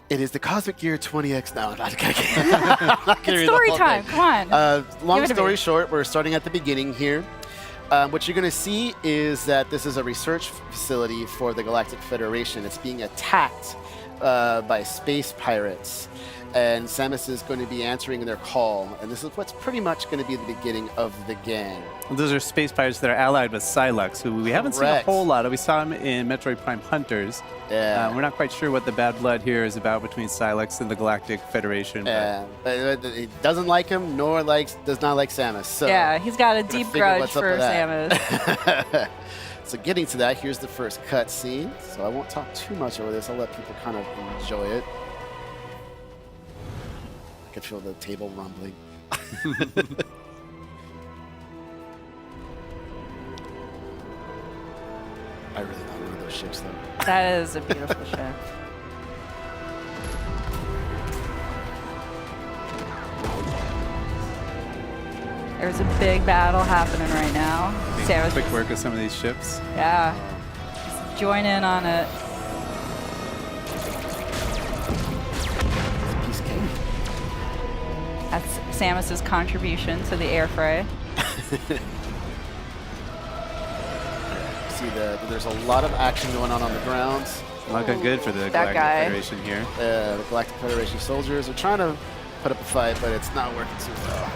It is the Cosmic Gear 20X now. I'm not gonna It's story time. Come on. Long Give it to story me. short, we're starting at the beginning here. What you're going to see is that this is a research facility for the Galactic Federation. It's being attacked by space pirates. And Samus is going to be answering their call. And this is what's pretty much going to be the beginning of the game. Those are space pirates that are allied with Psylux, who we haven't seen a Correct. whole lot of. We saw him in Metroid Prime Hunters. Yeah. We're not quite sure what the bad blood here is about between Psylux and the Galactic Federation. But he doesn't like him, nor does not like Samus. So Yeah, he's got a gotta deep figure grudge what's up for with that. Samus. So getting to that, here's the first cutscene. So I won't talk too much over this. I'll let people kind of enjoy it. I can feel the table rumbling. I really want one of those ships, though. That is a beautiful ship. There's a big battle happening right now. Samus, Quick work of some of these ships. yeah, join in on it. Piece of cake. That's Samus's contribution to the air fray. See, there's a lot of action going on the ground. Looking good for the That Galactic guy. Federation here. The Galactic Federation soldiers are trying to put up a fight, but it's not working too well.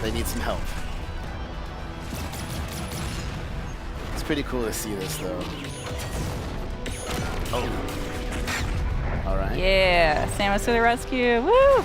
They need some help. It's pretty cool to see this, though. Oh. All right. Yeah, Samus to the rescue. Woo!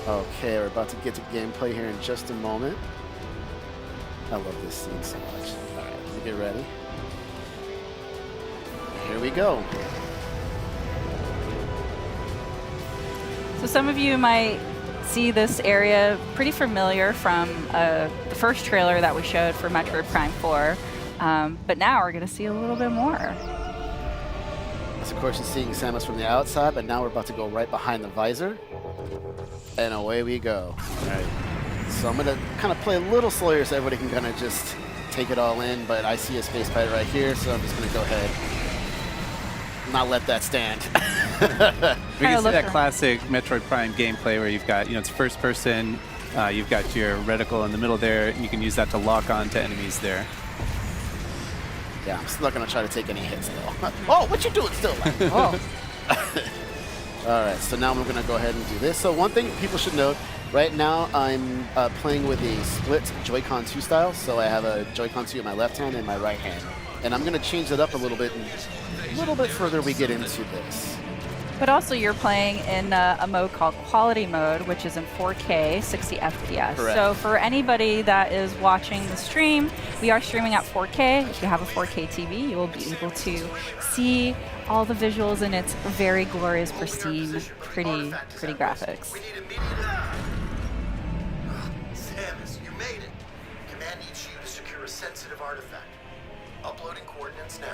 Okay, we're about to get to gameplay here in just a moment. I love this scene so much. All right, let me get ready. Here we go. So some of you might see this area pretty familiar from the first trailer that we showed for Metroid Prime 4, but now we're going to see a little bit more. As of course, you're seeing Samus from the outside, but now we're about to go right behind the visor. And away we go. All right. So I'm going to kind of play a little slower so everybody can kind of just take it all in, but I see a space pirate right here, so I'm just going to go ahead. Not let that stand. We can see look that for- classic Metroid Prime gameplay where you've got, it's first person, you've got your reticle in the middle there, and you can use that to lock on to enemies there. Yeah, I'm still not going to try to take any hits, though. Oh, what you doing still? Oh, All right, so now I'm going to go ahead and do this. So one thing people should note, right now I'm playing with a split Joy-Con 2 style. So I have a Joy-Con 2 in my left hand and my right hand. And I'm going to change it up a little bit further we get into this. but also you're playing in a mode called Quality Mode, which is in 4K, 60 FPS. Correct. So for anybody that is watching the stream, we are streaming at 4K. If you have a 4K TV, you will be able to see all the visuals in its very glorious, pristine, pretty graphics. We need immediate. Samus, you made it. Command needs you to secure a sensitive artifact. Uploading coordinates now.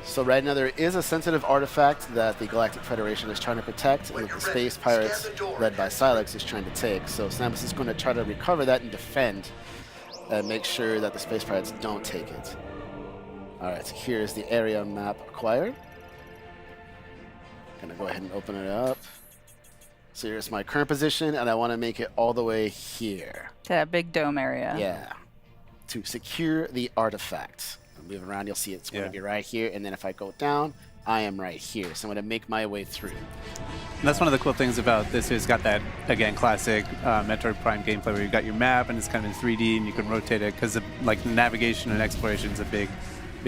So right now there is a sensitive artifact that the Galactic Federation is trying to protect and that the space pirates led by Psylux is trying to take. So Samus is going to try to recover that and defend and make sure that the space pirates don't take it. All right, so here's the area map acquired. Gonna go ahead and open it up. So here's my current position, and I want to make it all the way here. To that big dome area. Yeah. To secure the artifact. Move around, you'll see it's going to be right here, and then if I go down, I am right here. So I'm going to make my way through. And that's one of the cool things about this. It's got that, again, classic Metroid Prime gameplay where you've got your map and it's kind of in 3D and you can rotate it because like navigation and exploration is a big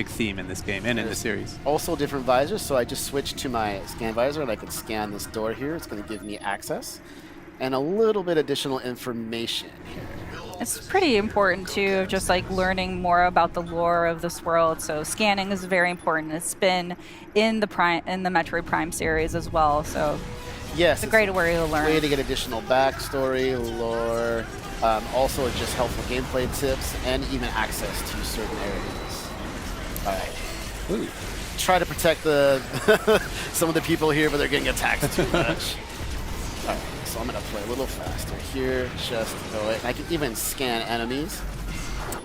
theme in this game and in the series. Also different visors, so I just switched to my scan visor and I can scan this door here. It's going to give me access and a little bit additional information here. It's pretty important too, of just like learning more about the lore of this world. So scanning is very important. It's been in the Metroid Prime series as well. So Yes, it's a great way to learn. Way to get additional backstory, lore, also just helpful gameplay tips, and even access to certain areas. All right. Ooh. Try to protect the some of the people here, but they're getting attacked too much. All right, so I'm gonna play a little faster here. Just go it. I can even scan enemies.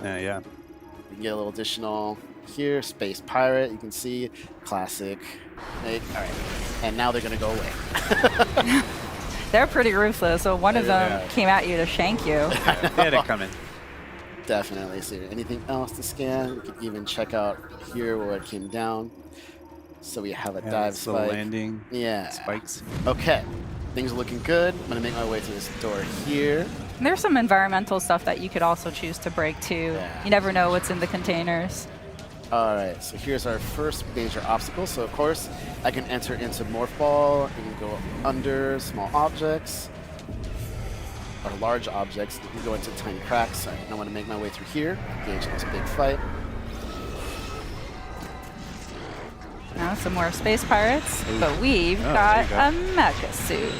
Yeah. You can get a little additional here. Space Pirate, you can see. Classic. All right. And now they're going to go away. They're pretty ruthless, so one of them Yeah. came at you to shank you. They had it coming. Definitely. So anything else to scan? We could even check out here where it came down. So we have a Yeah, dive this little spike. landing. Yeah. Spikes. Okay. Things are looking good. I'm going to make my way to this door here. There's some environmental stuff that you could also choose to break too. Yeah. You never know what's in the containers. All right, so here's our first major obstacle. So of course, I can enter into Morph Ball. I can go under small objects or large objects. You can go into tiny cracks. I want to make my way through here, engage in this big fight. Now some more space pirates, but we've Oh, got there a mecha suit.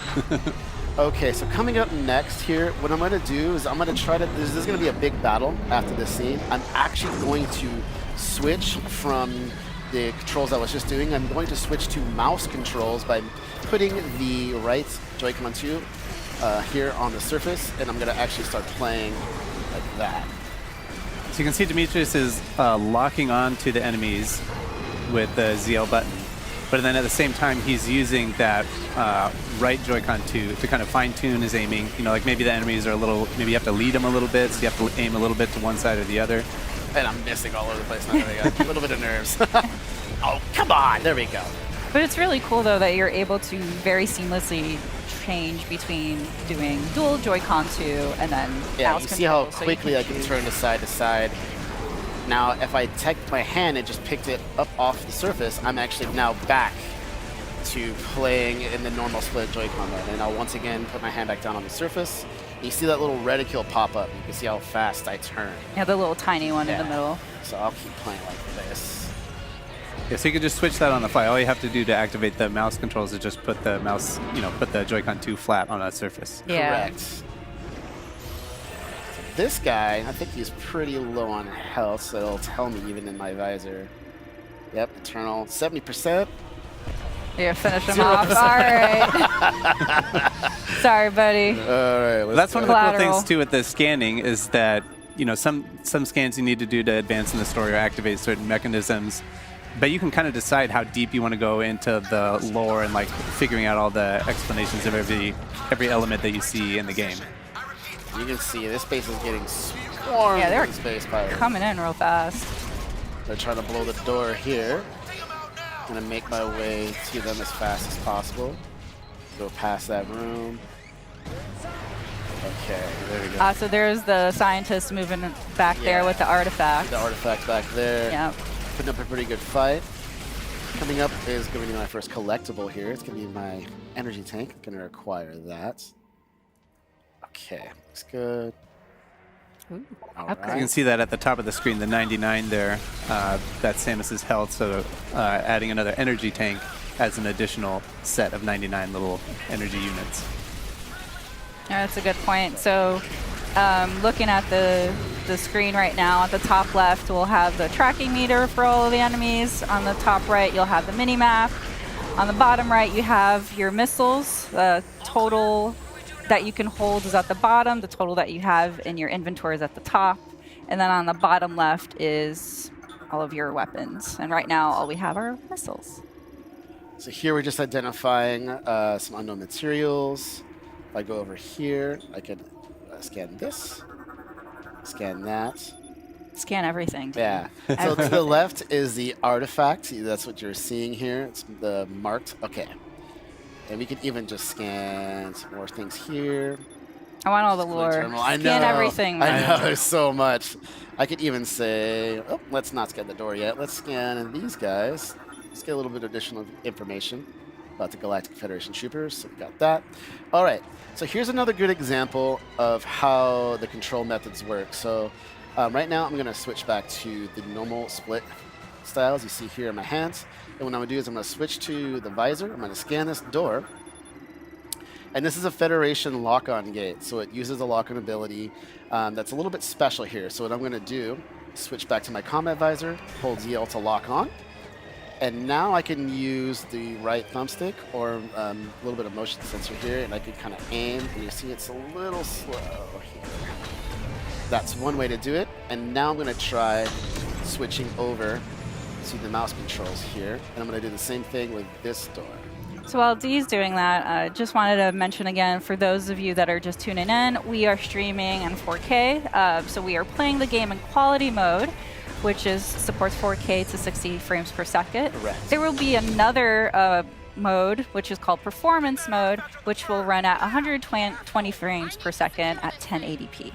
Okay, so coming up next here, what I'm going to do is I'm going to try to, this is going to be a big battle after this scene. I'm actually going to switch from the controls I was just doing. I'm going to switch to mouse controls by putting the right Joy-Con 2 here on the surface, and I'm going to actually start playing like that. So you can see Demetrius is locking on to the enemies with the ZL button, but then at the same time he's using that right Joy-Con to kind of fine-tune his aiming. You know, like maybe the enemies are a little, maybe you have to lead them a little bit, so you have to aim a little bit to one side or the other. And I'm missing all over the place now that I got a little bit of nerves. Oh, come on! There we go. But it's really cool though that you're able to very seamlessly change between doing dual Joy-Con 2 and then Yeah, mouse you see how control, so you quickly I can choose. turn to side. Now, if I take my hand and just picked it up off the surface, I'm actually now back to playing in the normal split Joy-Con mode. And I'll once again put my hand back down on the surface. You see that little reticule pop up. You can see how fast I turn. Yeah, the little tiny one in the Yeah. middle. So I'll keep playing like this. Yeah, so you can just switch that on the fly. All you have to do to activate the mouse controls is just put the mouse, you know, put the Joy-Con 2 flat on a surface. Yeah. Correct. So this guy, I think he's pretty low on health, so it'll tell me even in my visor. Yep, Eternal, 70%. You're finish him off. All right. Sorry, buddy. All right, let's That's one of the cool Collateral. things too with the scanning is that, you know, some scans you need to do to advance in the story or activate certain mechanisms, but you can kind of decide how deep you want to go into the lore and like figuring out all the explanations of every element that you see in the game. You can see this base is getting swarmed Yeah, they're with space pirates. Coming in real fast. They're trying to blow the door here. I'm gonna make my way to them as fast as possible. Go past that room. Okay, there we go. So there's the scientist moving back there Yeah. with the artifact. The artifact back there. Yep. Putting up a pretty good fight. Coming up is going to be my first collectible here. It's going to be my energy tank. I'm going to require that. Okay, looks good. Ooh, All upgrade. You can see that at the top of the screen, the 99 there, that's Samus's health, so adding another energy tank adds an additional set of 99 little energy units. Yeah, that's a good point. So looking at the screen right now, at the top left, we'll have the tracking meter for all of the enemies. On the top right, you'll have the mini-map. On the bottom right, you have your missiles. The total that you can hold is at the bottom. The total that you have in your inventory is at the top. And then on the bottom left is all of your weapons. And right now, all we have are missiles. So here we're just identifying some unknown materials. If I go over here, I can scan this, scan that. Scan everything. Yeah. So to the left is the artifact. That's what you're seeing here. It's the marked. Okay. And we could even just scan some more things here. I want all the Scan lore. terminal. I know. Scan everything. I man. know. There's so much. I could even say, oh, let's not scan the door yet. Let's scan these guys. Let's get a little bit of additional information about the Galactic Federation troopers. So we got that. All right. So here's another good example of how the control methods work. So right now I'm going to switch back to the normal split styles you see here in my hands. And what I'm going to do is I'm going to switch to the visor. I'm going to scan this door. And this is a Federation lock-on gate. So it uses a lock-on ability that's a little bit special here. So what I'm going to do is switch back to my combat visor, hold ZL to lock on. And now I can use the right thumbstick or a little bit of motion sensor here, and I can kind of aim. And you see it's a little slow here. That's one way to do it. And now I'm going to try switching over to the mouse controls here, and I'm going to do the same thing with this door. So while Dee's doing that, I just wanted to mention again, for those of you that are just tuning in, we are streaming in 4K. So we are playing the game in quality mode, which supports 4K to 60 frames per second. Correct. There will be another mode, which is called performance mode, which will run at 120 frames per second at 1080p.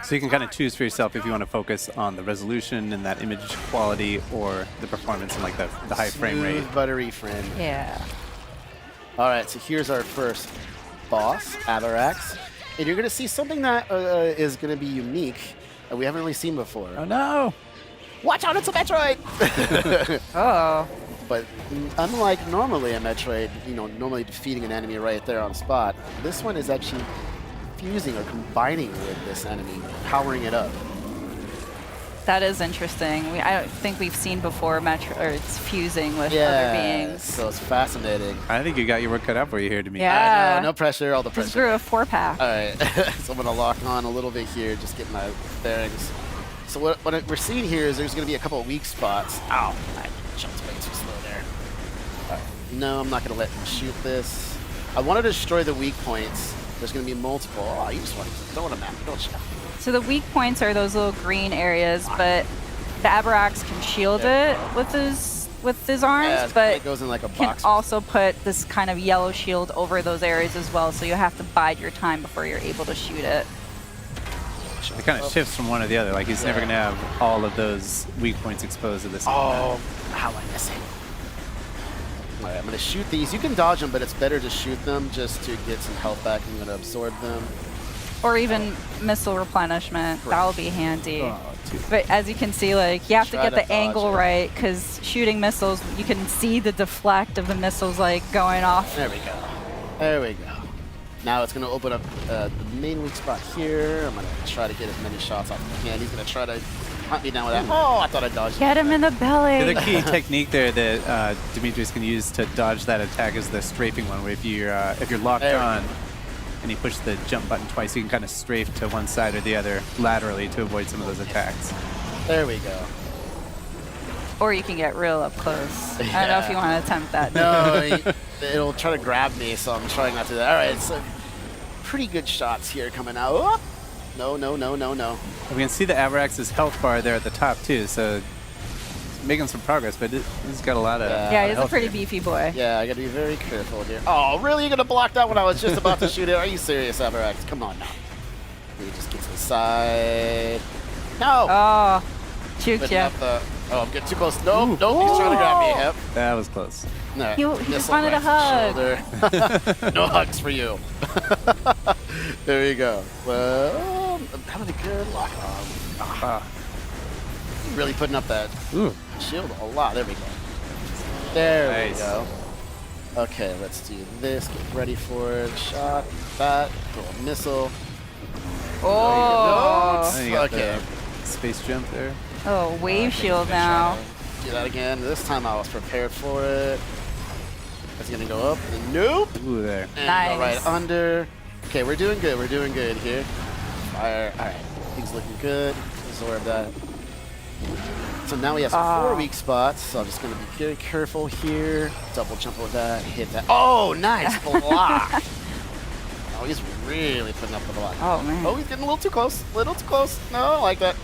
So you can kind of choose for yourself if you want to focus on the resolution and that image quality or the performance and like the high frame rate. Smooth, buttery frame. Yeah. All right, so here's our first boss, Avarax. And you're going to see something that is going to be unique that we haven't really seen before. Oh no! Watch out, it's a Metroid! Oh. But unlike normally a Metroid, normally defeating an enemy right there on the spot, this one is actually fusing or combining with this enemy, powering it up. That is interesting. I don't think we've seen before it's fusing with other Yeah, beings. so it's fascinating. I think you got your work cut out for you here, to me. Yeah. No pressure, all the Just pressure. grew a 4-pack. All right, so I'm going to lock on a little bit here, just get my bearings. So what we're seeing here is there's going to be a couple of weak spots. Ow, I jumped way too slow there. All right. No, I'm not going to let him shoot this. I want to destroy the weak points. There's going to be multiple. Oh, you just want to throw a map, don't you? So the weak points are those little green areas, but the Avarax can shield it with his arms, Yeah, but it goes in like a can box. also put this kind of yellow shield over those areas as well, so you have to bide your time before you're able to shoot it. It kind of shifts from one to the other. Like he's never going to have all of those weak points exposed at the same time. Oh, how am I missing? All right, I'm going to shoot these. You can dodge them, but it's better to shoot them just to get some health back. I'm going to absorb them. Or even missile replenishment. That will be handy. Oh, But as you can see, like, you have to Try get to the dodge angle it. right, because shooting missiles, you can see the deflect of the missiles, like, going off. There we go. There we go. Now it's going to open up the main weak spot here. I'm going to try to get as many shots off as I can. He's going to try to hunt me down with that. Oh, I thought I dodged. Get him in the The belly. other key technique there that Demetrius can use to dodge that attack is the strafing one, where if you're locked There we on and you push the jump button twice, you can kind of strafe to one side or the other laterally to avoid some of those attacks. There we go. Or you can get real up close. I don't know if you want to attempt that. No, it'll try to grab me, so I'm trying not to do that. All right, so pretty good shots here coming out. Oh, no, no, no, no, no. We can see the Avarax's health bar there at the top too, so it's making some progress, but he's got a lot of Yeah, he's a health pretty here. beefy boy. Yeah, I got to be very careful here. Oh, really? You're going to block that when I was just about to shoot it? Are you serious, Avarax? Come on now. Let me just get to the side. No! Oh, juked Putting ya. up the- oh, I'm getting too close. Nope, nope, he's trying to grab me. Yep. That was close. No, He just missile wanted a right to the shoulder. No hugs for you. There you go. Well, I'm having a good lock on. Really putting up that shield a lot. There we go. There we Nice. go. Okay, let's do this. Get ready for it. Shot, that, throw a missile. Oh. And you got Okay. the space jump there. Oh, wave shield Gonna now. try to do that again. This time I was prepared for it. It's gonna go up. And nope. Ooh, there. And Nice. go right under. Okay, we're doing good. We're doing good here. Fire. All right. Things looking good. Absorb that. So now we have some 4 weak spots. So I'm just gonna be very careful here. Double jump with that. Hit that. Oh, nice block. Oh, he's really putting up the block. Oh, man. Oh, he's getting a little too close. A little too close. No, I like that.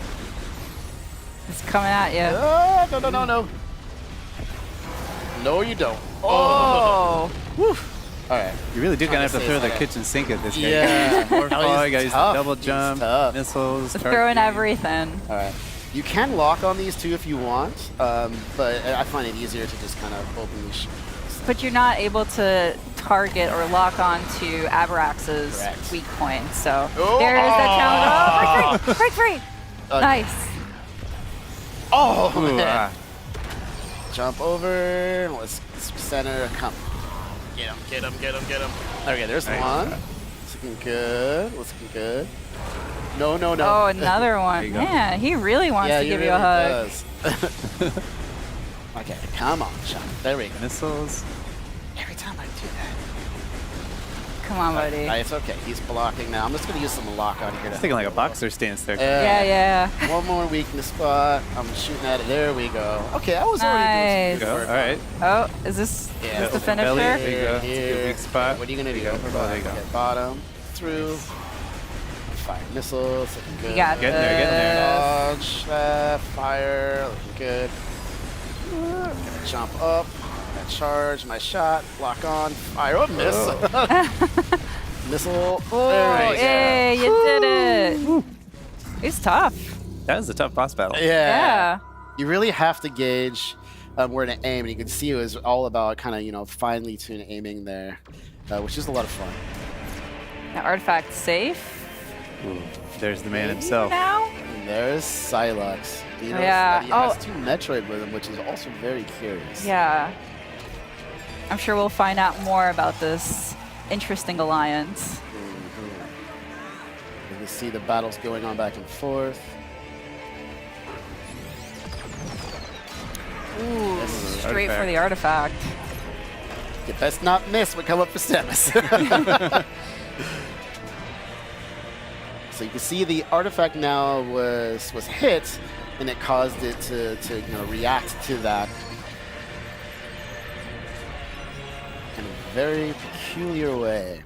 It's coming at you. Oh, no, no, no, no. No, you don't. Oh. Woo. All right. You really do kind of have to Trying to throw say the that. kitchen sink at this guy. Yeah. More No, fall, he's you got his tough. double He's jump, tough. missiles, Throwing targeting. everything. All right. You can lock on these too if you want, but I find it easier to just kind of openly shoot. But you're not able to target or lock on to Avarax's Correct. weak points. So Oh. there is that challenge. Oh, break free. Okay. Nice. Oh, Ooh, man. Jump over. Let's center. Come. Get him, get him, get him, get him. Okay, there's Nice. one. It's looking good. It's looking good. No, no, no. Oh, another There one. you go. Man, he really wants yeah, to he give really you a hug. does. Okay, come on, Sean. There we go. missiles. Every time I do that. Come on, buddy. It's okay. He's blocking now. I'm just going to use some lock on here. It's thinking like a boxer stance there. Yeah. One more weakness spot. I'm shooting at it. There we go. Okay, I was already doing some Go. good All work. right. Oh, is this Yeah, the open belly. finisher? There you go. It's a good Here. weak spot. What are you going to do? There you go. There you go. Okay, bottom, through, fire missiles, looking good. You got Getting there, getting there. Dodge, fire, looking good. Gonna jump up, gonna charge my shot, lock on, fire, oh, miss. Missile, Oh, there we go. hey, you did it. It's tough. That was a tough boss battle. Yeah. You really have to gauge where to aim, and you can see it was all about kind of, finely tuned aiming there, which is a lot of fun. Now, artifact safe. Ooh, there's the man himself. Now? And there's Psylocke. You know, Yeah. that he has 2 Metroid with him, which is also very curious. Yeah. I'm sure we'll find out more about this interesting alliance. You can see the battles going on back and forth. Ooh, straight for artifact. the artifact. You best not miss when come up for Samus. So you can see the artifact now was hit, and it caused it to react to that in a very peculiar way.